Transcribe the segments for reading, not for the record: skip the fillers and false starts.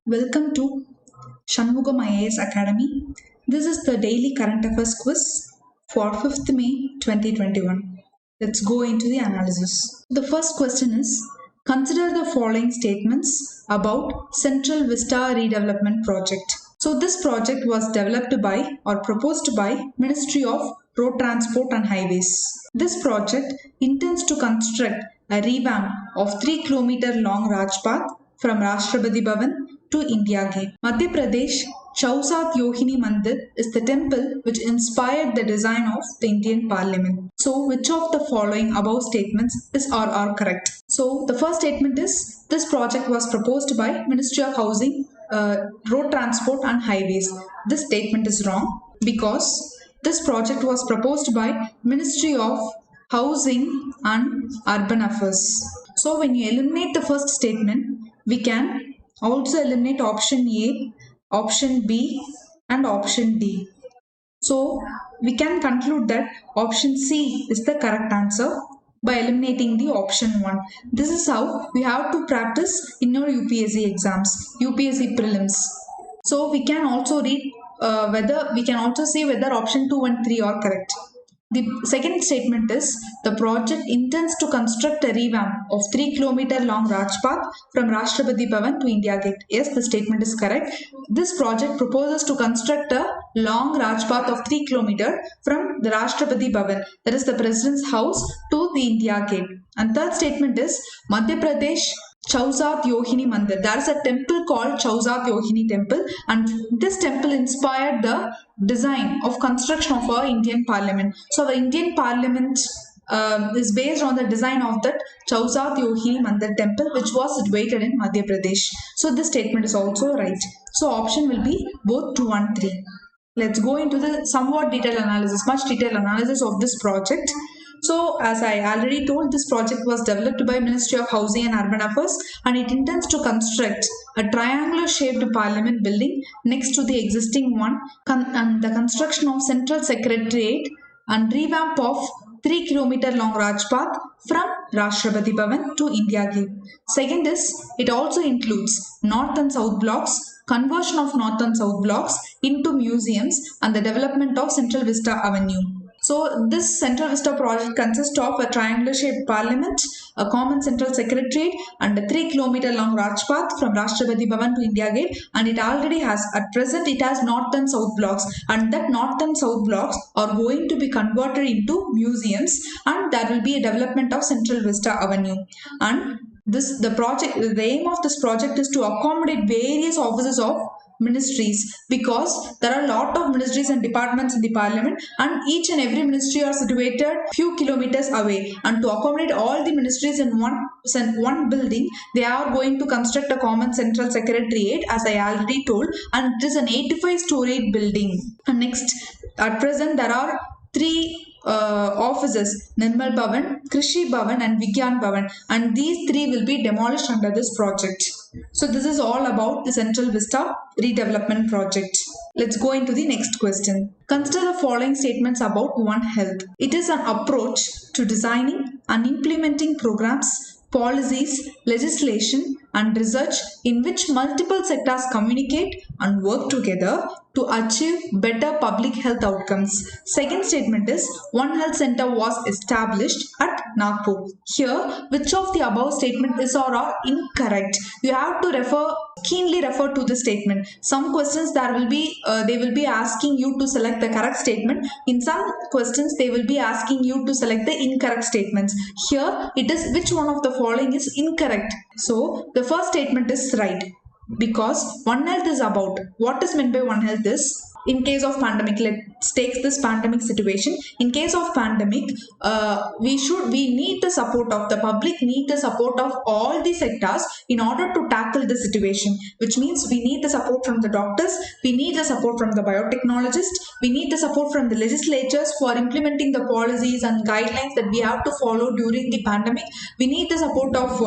Welcome to Shanmugam IAS Academy. This is the daily current affairs quiz for 5th May 2021. Let's go into the analysis. The first question is, consider the following statements about Central Vista Redevelopment Project. So this project was developed by or proposed by Ministry of Road Transport and Highways. This project intends to construct a revamp of 3 km long Rajpath from Rashtrapati Bhavan to India Gate. Madhya Pradesh Chausat Yohini Mandir is the temple which inspired the design of the Indian Parliament. So, which of the following above statements is or are correct? So, the first statement is this project was proposed by Ministry of Housing, Road Transport and Highways. This statement is wrong because this project was proposed by Ministry of Housing and Urban Affairs. So, when you eliminate the first statement, we can also eliminate option A, option B and option D. So we can conclude that option C is the correct answer by eliminating the option 1. This is how we have to practice in our UPSC exams, UPSC prelims. So we can also read we can also see whether option 2 and 3 are correct. The second statement is the project intends to construct a revamp of 3 km long Rajpath from Rashtrapati Bhavan to India Gate. Yes, the statement is correct. This project proposes to construct a long Rajpath of 3 km from the Rashtrapati Bhavan, that is the President's house, to the India Gate. And third statement is Madhya Pradesh Chausat Yohini Mandir. There is a temple called Chausat Yohini Temple, and this temple inspired the design of construction of our Indian Parliament. So our Indian Parliament is based on the design of that Chausat Yohini Mandir temple, which was situated in Madhya Pradesh. So this statement is also right. So option will be both 2 and 3. Let's go into the somewhat detailed analysis, much detailed analysis of this project. So, as I already told, this project was developed by Ministry of Housing and Urban Affairs, and it intends to construct a triangular shaped parliament building next to the existing one, and the construction of Central Secretariat and revamp of 3 km long Rajpath from Rashtrapati Bhavan to India Gate. Second is, it also includes North and South blocks, conversion of North and South blocks into museums, and the development of Central Vista Avenue. So this Central Vista project consists of a triangular shaped parliament, a common central secretariat and a 3 km long Rajpath from Rashtrapati Bhavan to India Gate, and it already has, at present it has north and south blocks, and that north and south blocks are going to be converted into museums, and there will be a development of Central Vista Avenue. And the aim of this project is to accommodate various offices of ministries, because there are a lot of ministries and departments in the parliament, and each and every ministry are situated few kilometers away, and to accommodate all the ministries in one building, they are going to construct a common central secretariat, as I already told, and it is an 85-story building. And next, at present there are 3 offices, Nirmal Bhavan, Krishi Bhavan and Vigyan Bhavan, and these 3 will be demolished under this project. So this is all about the Central Vista redevelopment project. Let's go into the next question. Consider the following statements about One Health. It is an approach to designing and implementing programs, policies, legislation and research in which multiple sectors communicate and work together to achieve better public health outcomes. Second statement is One Health Center was established at Nagpur. Here, which of the above statement is or are incorrect? You have to keenly refer to the statement. Some questions they will be asking you to select the correct statement. In some questions they will be asking you to select the incorrect statements. Here it is which one of the following is incorrect. So the first statement is right, because One Health is about, what is meant by One Health is, in case of pandemic, let's take this pandemic situation. In case of pandemic, we need the support of the public, need the support of all the sectors in order to tackle the situation, which means we need the support from the doctors, we need the support from the biotechnologists, we need the support from the legislatures for implementing the policies and guidelines that we have to follow during the pandemic. We need the support of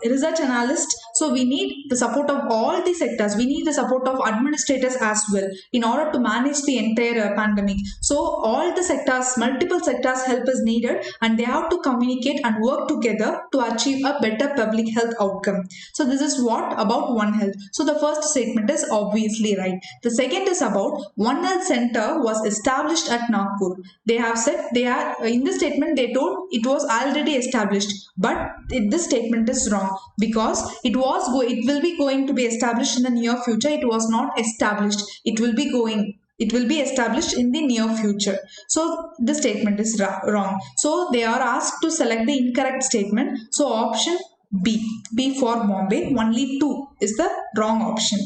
research analysts. So we need the support of all the sectors. We need the support of administrators as well in order order to manage the entire pandemic. So all the sectors, multiple sectors help is needed, and they have to communicate and work together to achieve a better public health outcome. So this is what about One Health. So the first statement is obviously right. The second is about One Health Center was established at Nagpur. They have said they are in this statement they told it was already established, but this statement is wrong because it will be going to be established in the near future. It was not established. It will be established in the near future. So the statement is wrong. So they are asked to select the incorrect statement. So option B for Bombay, only 2 is the wrong option.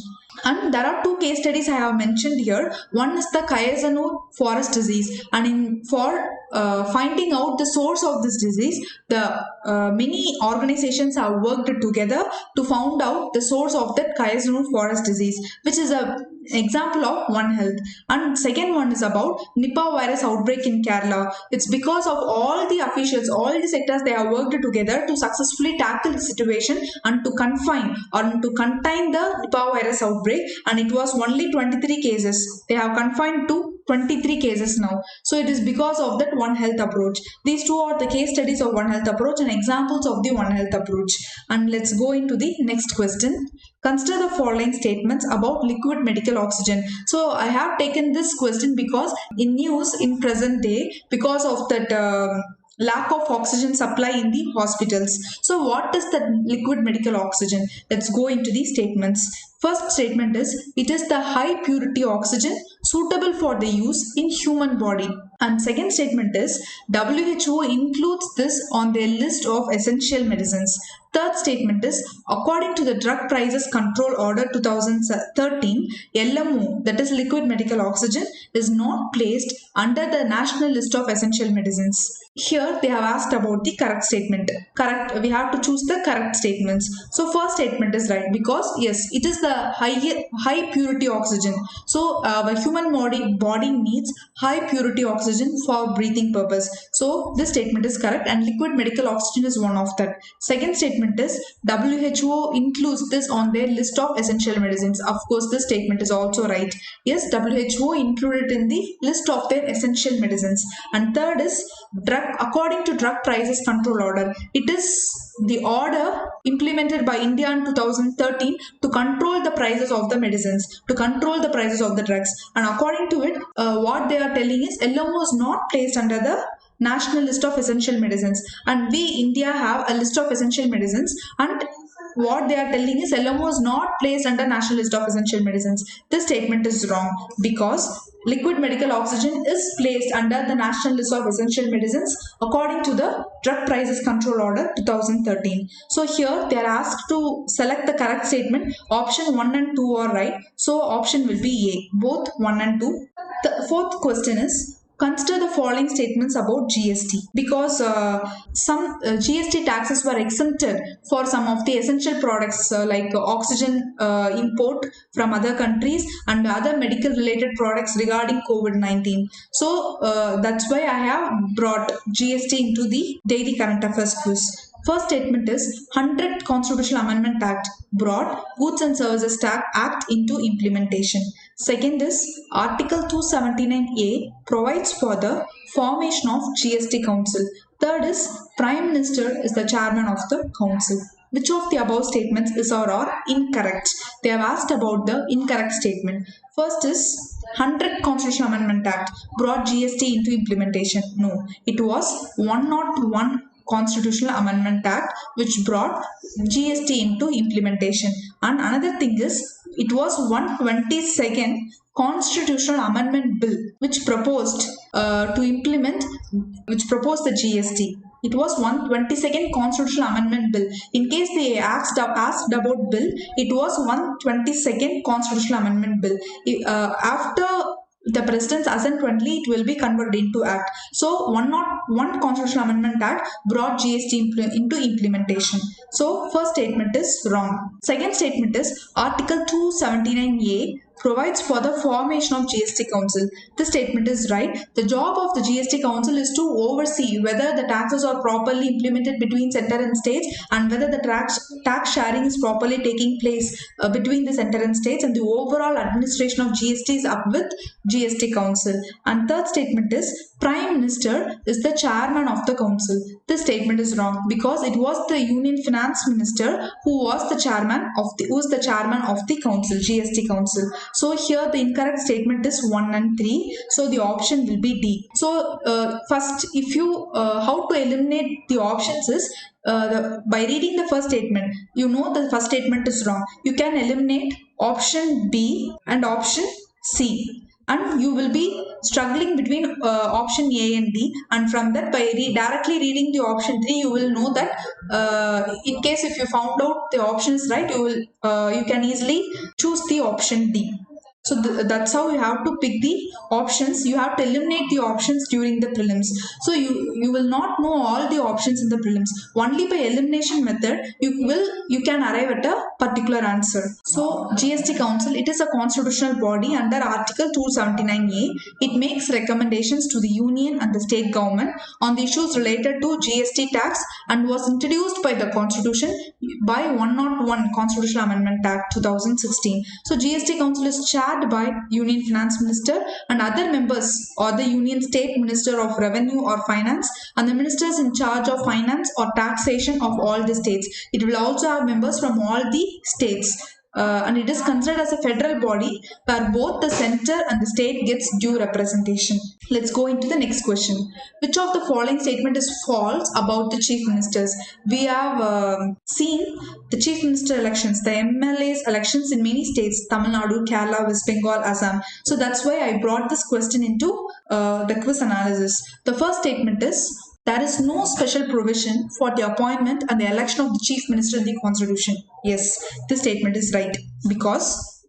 And there are 2 case studies I have mentioned here. One is the Kayazanu forest disease, and for finding out the source of this disease, the many organizations have worked together to find out the source of that Kayazanu forest disease, which is a example of One Health. And second one is about Nipah virus outbreak in Kerala. It's because of all the officials, all the sectors, they have worked together to successfully tackle the situation and to contain the Nipah virus outbreak. And it was only 23 cases. They have confined to 23 cases now. So it is because of that One Health approach. These 2 are the case studies of One Health approach and examples of the One Health approach. And let's go into the next question. Consider the following statements about liquid medical oxygen. So I have taken this question because in news in present day, because of that lack of oxygen supply in the hospitals. So what is the liquid medical oxygen? Let's go into the statements. First statement is, it is the high purity oxygen suitable for the use in human body. And second statement is, WHO includes this on their list of essential medicines. Third statement is, according to the Drug Prices Control Order 2013, LMO, that is liquid medical oxygen, is not placed under the national list of essential medicines. Here they have asked about the correct statement. Correct, we have to choose the correct statements. So first statement is right because yes, it is the high purity oxygen. So our human body needs high purity oxygen for breathing purpose. So this statement is correct, and liquid medical oxygen is one of that. Second statement is, WHO includes this on their list of essential medicines. Of course, this statement is also right. Yes, WHO included in the list of their essential medicines. And third is, according to Drug Prices Control Order. It is the order implemented by India in 2013 to control the prices of the medicines, to control the prices of the drugs. And according to it, what they are telling is LMO is not placed under the national list of essential medicines. And we, India, have a list of essential medicines, and what they are telling is LMO is not placed under national list of essential medicines. This statement is wrong because liquid medical oxygen is placed under the national list of essential medicines according to the Drug Prices Control Order 2013. So here they are asked to select the correct statement. Option 1 and 2 are right. So option will be A, both 1 and 2. The fourth question is, consider the following statements about GST, because some GST taxes were exempted for some of the essential products like oxygen import from other countries and other medical related products regarding COVID-19. So that's why I have brought GST into the daily current affairs quiz. First statement is, 100th Constitutional Amendment Act brought Goods and Services Tax Act into implementation. Second is, Article 279A provides for the formation of GST Council. Third is, Prime Minister is the chairman of the council. Which of the above statements is or are incorrect? They have asked about the incorrect statement. First is, 100th Constitutional Amendment Act brought GST into implementation. No, it was 101 Constitutional Amendment Act which brought GST into implementation. And another thing is, it was 122nd Constitutional Amendment Bill which proposed the GST. It was 122nd Constitutional Amendment Bill. In case they asked about bill, it was 122nd Constitutional Amendment Bill. After the president's assent only, it will be converted into act. So 101 Constitutional Amendment Act brought GST into implementation. So first statement is wrong. Second statement is, Article 279A provides for the formation of GST Council. This statement is right. The job of the GST Council is to oversee whether the taxes are properly implemented between center and states, and whether the tax sharing is properly taking place between the center and states, and the overall administration of GST is up with GST Council. And third statement is Prime Minister is the chairman of the council. This statement is wrong because it was the Union Finance Minister who was the chairman of the council, GST Council. So here the incorrect statement is 1 and 3. So the option will be D. So first, if you how to eliminate the options is by reading the first statement, you know the first statement is wrong. You can eliminate option B and option C, and you will be struggling between option A and D, and from that, by directly reading the option 3, you will know that in case if you found out the option is right, you can easily choose the option D. So that's how you have to pick the options. You have to eliminate the options during the prelims. So you will not know all the options in the prelims. Only by elimination method you can arrive at a particular answer. So GST Council, it is a constitutional body under Article 279A. It makes recommendations to the union and the state government on the issues related to GST tax, and was introduced by the Constitution by 101 Constitutional Amendment Act 2016. So GST Council is chaired by Union Finance Minister, and other members or the Union State Minister of Revenue or Finance, and the ministers in charge of finance or taxation of all the states. It will also have members from all the states. And it is considered as a federal body where both the center and the state gets due representation. Let's go into the next question. Which of the following statement is false about the chief ministers? We have seen the chief minister elections, the MLA's elections in many states, Tamil Nadu, Kerala, West Bengal, Assam. So that's why I brought this question into the quiz analysis. The first statement is, there is no special provision for the appointment and the election of the chief minister in the constitution. Yes, this statement is right because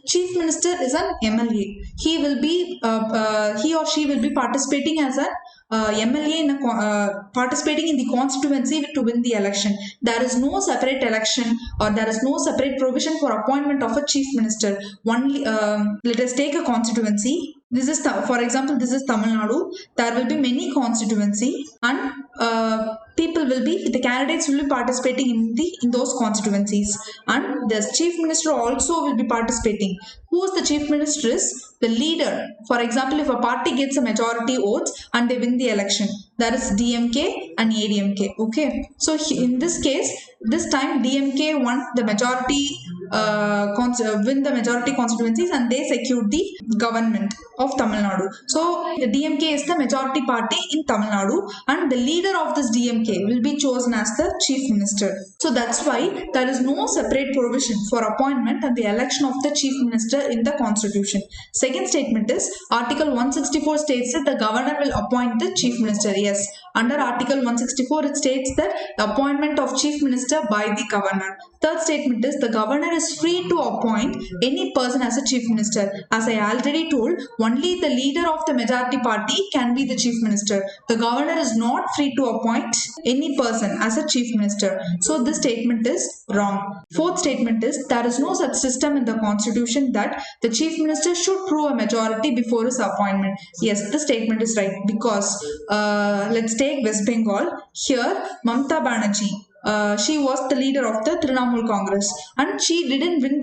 chief minister is an MLA. He or she will be participating as an MLA participating in the constituency to win the election. There is no separate election, or there is no separate provision for appointment of a chief minister. Only let us take a constituency. This is, for example, this is Tamil Nadu. There will be many constituency, and the candidates will be participating in those constituencies, and the chief minister also will be participating. Who is the chief minister? Is the leader. For example, if a party gets a majority votes and they win the election, that is DMK and ADMK. Okay, so in this case, this time DMK won the majority, win the majority constituencies, and they secured the government of Tamil Nadu. So the DMK is the majority party in Tamil Nadu, and the leader of this DMK will be chosen as the chief minister. So that's why there is no separate provision for appointment and the election of the chief minister in the constitution. Second statement is, Article 164 states that the governor will appoint the chief minister. Yes, under Article 164 it states that the appointment of chief minister by the governor. Third statement is, the governor is free to appoint any person as a chief minister. As I already told, only the leader of the majority party can be the chief minister. The governor is not free to appoint any person as a chief minister. So this statement is wrong. Fourth statement is, there is no such system in the constitution that the chief minister should prove a majority before his appointment. Yes, this statement is right because let's take West Bengal. Here, Mamata Banerjee, she was the leader of the Trinamool Congress, and she didn't win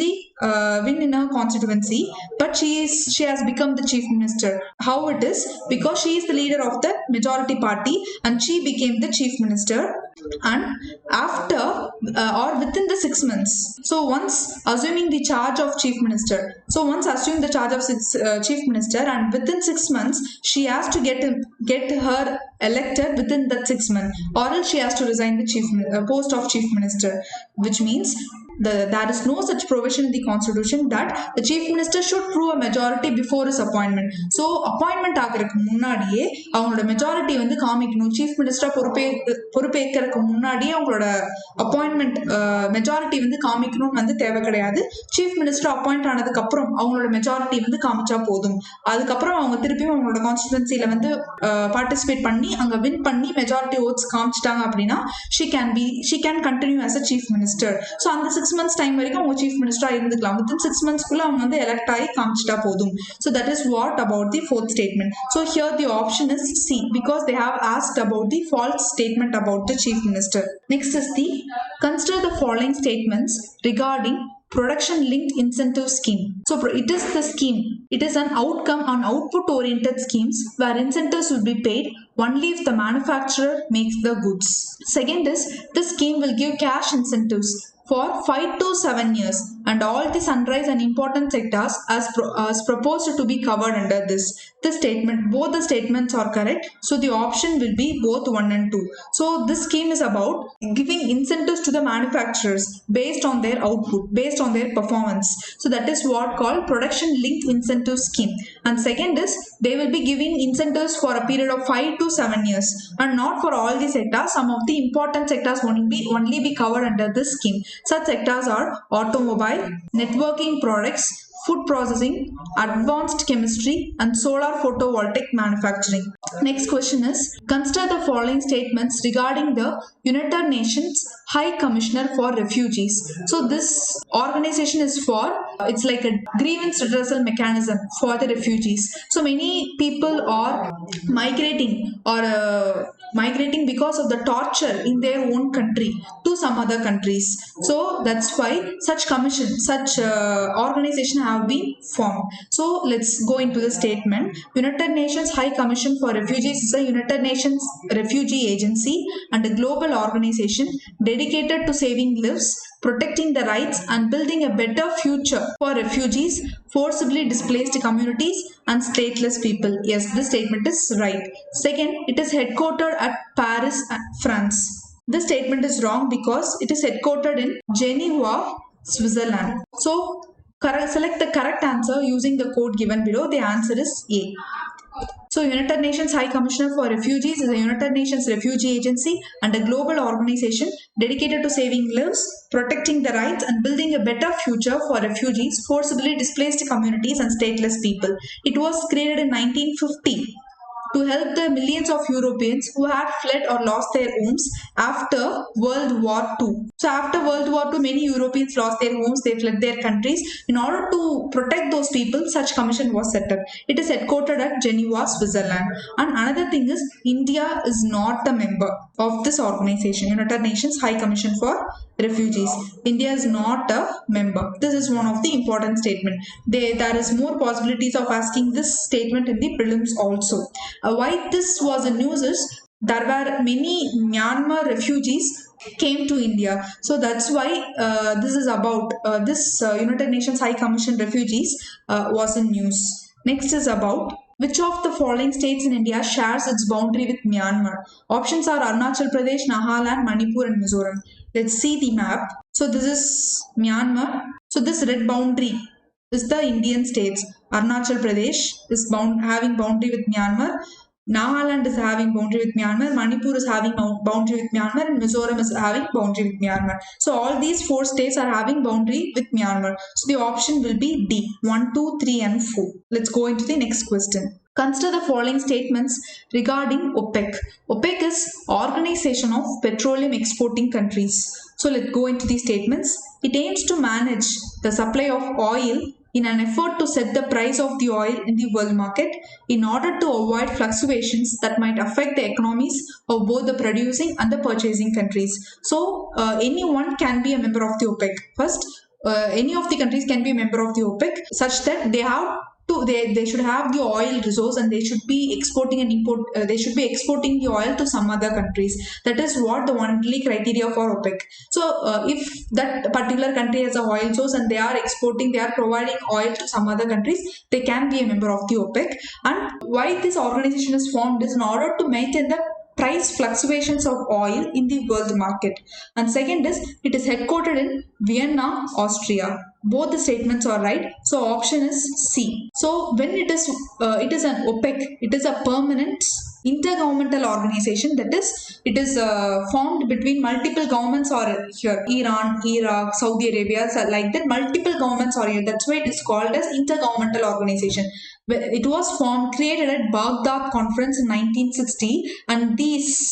in her constituency, but she has become the chief minister. How it is? Because she is the leader of the majority party, and she became the chief minister. And after or within the 6 months, so once assuming the charge of chief minister, chief minister, and within 6 months she has to get her elected within that 6 months, or else she has to resign the post of chief minister, which means there is no such provision in the constitution that the chief minister should prove a majority before his appointment. So appointment ஆகிறதுக்கு முன்னாடியே அவங்களோட majority வந்து காமிக்கணும். Chief மினிஸ்டரா பொறுப்பேற்கிறதுக்கு முன்னாடியே அவங்களோட appointment majority வந்து காமிக்கணும்னு வந்து தேவை கிடையாது. சீஃப் மினிஸ்டர் அப்பாயிண்ட் ஆனதுக்கு அப்புறம் அவங்களோட மெஜாரிட்டி வந்து காமிச்சா போதும். அதுக்கப்புறம் அவங்க திருப்பியும் அவங்களோட கான்ஸ்டிடுவன்சில வந்து பார்ட்டிசிபேட் பண்ணி அங்க வின் பண்ணி மெஜாரிட்டி ஓட்ஸ் காமிச்சிட்டாங்க அப்படின்னா she can continue as a chief minister. So அந்த 6 6 months time வரைக்கும் அவங்க சீஃப் மினிஸ்டரா இருந்துக்கலாம். within 6 months குள்ள அவங்க வந்து எலெக்ட் ஆகி காமிச்சிட்டா போதும். So that is what about the fourth statement. So here the option is C, because they have asked about the false statement about the chief minister. Next is the consider the following statements regarding production linked incentive scheme. So it is the scheme, it is an outcome on output oriented schemes where incentives will be paid only if the manufacturer makes the goods. Second is, this scheme will give cash incentives for 5 to 7 years and all the sunrise and important sectors as proposed to be covered under this statement. Both the statements are correct, so the option will be both 1 and 2. So this scheme is about giving incentives to the manufacturers based on their output, based on their performance. So that is what called production linked incentive scheme. And second is, they will be giving incentives for a period of 5 to 7 years and not for all the sectors. Some of the important sectors only be covered under this scheme. Such sectors are automobile, networking products, food processing, advanced chemistry, and solar photovoltaic manufacturing. Next question is, consider the following statements regarding the United Nations High Commissioner for Refugees. So this organization is for, it's like a grievance redressal mechanism for the refugees. So many people are migrating or migrating because of the torture in their own country to some other countries. So that's why such organization have been formed. So let's go into the statement. United Nations High Commission for Refugees is a United Nations refugee agency and a global organization dedicated to saving lives, protecting the rights and building a better future for refugees, forcibly displaced communities and stateless people. Yes, this statement is right. Second, it is headquartered at Paris, France. This statement is wrong because it is headquartered in Geneva, Switzerland. So select the correct answer using the code given below. The answer is A. So United Nations High Commissioner for Refugees is a United Nations refugee agency and a global organization dedicated to saving lives, protecting the rights and building a better future for refugees, forcibly displaced communities and stateless people. It was created in 1950 to help the millions of Europeans who had fled or lost their homes after World War II. So after World War II, many Europeans lost their homes, they fled their countries. In order to protect those people, such commission was set up. It is headquartered at Geneva, Switzerland. And another thing is, India is not a member of this organization, United Nations High Commission for Refugees. India is not a member. This is one of the important statements. There is more possibilities of asking this statement in the prelims also. Why this was a news is, there were many Myanmar refugees came to India. So that's why this is about this United Nations High Commission Refugees was in news. Next is about, which of the following states in India shares its boundary with Myanmar? Options are Arunachal Pradesh, Nagaland, Manipur and Mizoram. Let's see the map. So this is Myanmar. So this red boundary is the Indian states. Arunachal Pradesh is having boundary with Myanmar. Nagaland is having boundary with Myanmar, Manipur is having boundary with Myanmar, and Mizoram is having boundary with Myanmar. So all these 4 states are having boundary with Myanmar. So the option will be D, 1, 2, 3 and 4. Let's go into the next question. Consider the following statements regarding OPEC. OPEC is Organization of Petroleum Exporting Countries. So let's go into these statements. It aims to manage the supply of oil in an effort to set the price of the oil in the world market in order to avoid fluctuations that might affect the economies of both the producing and the purchasing countries. So anyone can be a member of the OPEC. First, any of the countries can be a member of the OPEC such that they should have the oil resource and they should be exporting and they should be exporting the oil to some other countries. That is what the only criteria for OPEC. So if that particular country has a oil source and they are providing oil to some other countries, they can be a member of the OPEC. And why this organization is formed is in order to maintain the price fluctuations of oil in the world market. And second is, it is headquartered in Vienna, Austria. Both the statements are right. So option is C. So when it is an OPEC, it is a permanent intergovernmental organization. That is, it is formed between multiple governments or here Iran, Iraq, Saudi Arabia, so like that multiple governments are here. That's why it is called as intergovernmental organization. It was created at Baghdad Conference in 1960, and these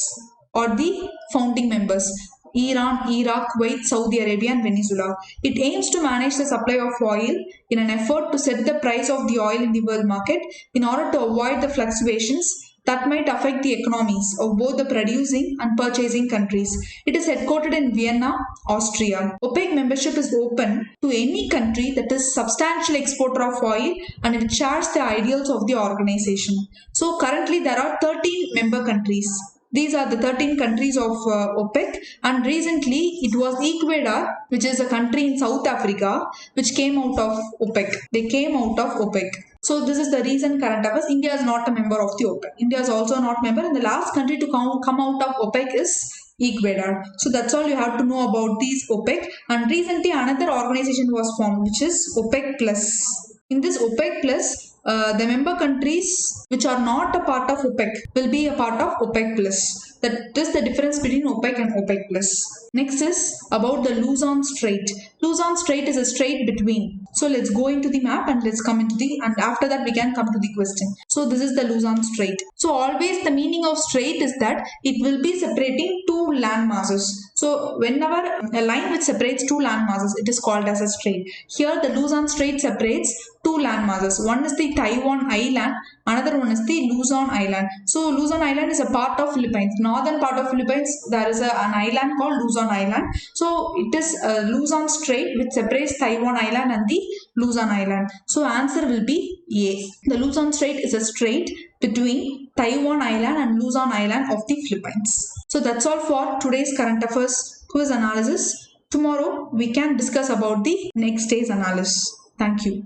are the founding members. Iran, Iraq, Kuwait, Saudi Arabia, and Venezuela. It aims to manage the supply of oil in an effort to set the price of the oil in the world market in order to avoid the fluctuations that might affect the economies of both the producing and purchasing countries. It is headquartered in Vienna, Austria. OPEC membership is open to any country that is substantial exporter of oil and it shares the ideals of the organization. So currently there are 13 member countries. These are the 13 countries of OPEC, and recently it was Ecuador, which is a country in South Africa, which came out of OPEC. They came out of OPEC. So this is the recent current affairs. India is not a member of the OPEC. India is also not member, and the last country to come out of OPEC is Ecuador. So that's all you have to know about these OPEC. And recently another organization was formed, which is OPEC Plus. In this OPEC Plus, the member countries which are not a part of OPEC will be a part of OPEC Plus. That is the difference between OPEC and OPEC Plus. Next is about the Luzon Strait. Luzon Strait is a strait between. So let's go into the map and let's come into and after that we can come to the question. So this is the Luzon Strait. So always the meaning of strait is that it will be separating two land masses. So whenever a line which separates two land masses, it is called as a strait. Here the Luzon Strait separates two land masses. One is the Taiwan Island, another one is the Luzon Island. So Luzon Island is a part of Philippines. Northern part of Philippines, there is an island called Luzon Island. So it is Luzon Strait which separates Taiwan Island and the Luzon Island. So answer will be A. The Luzon Strait is a strait between Taiwan Island and Luzon Island of the Philippines. So that's all for today's current affairs quiz analysis. Tomorrow we can discuss about the next day's analysis. Thank you.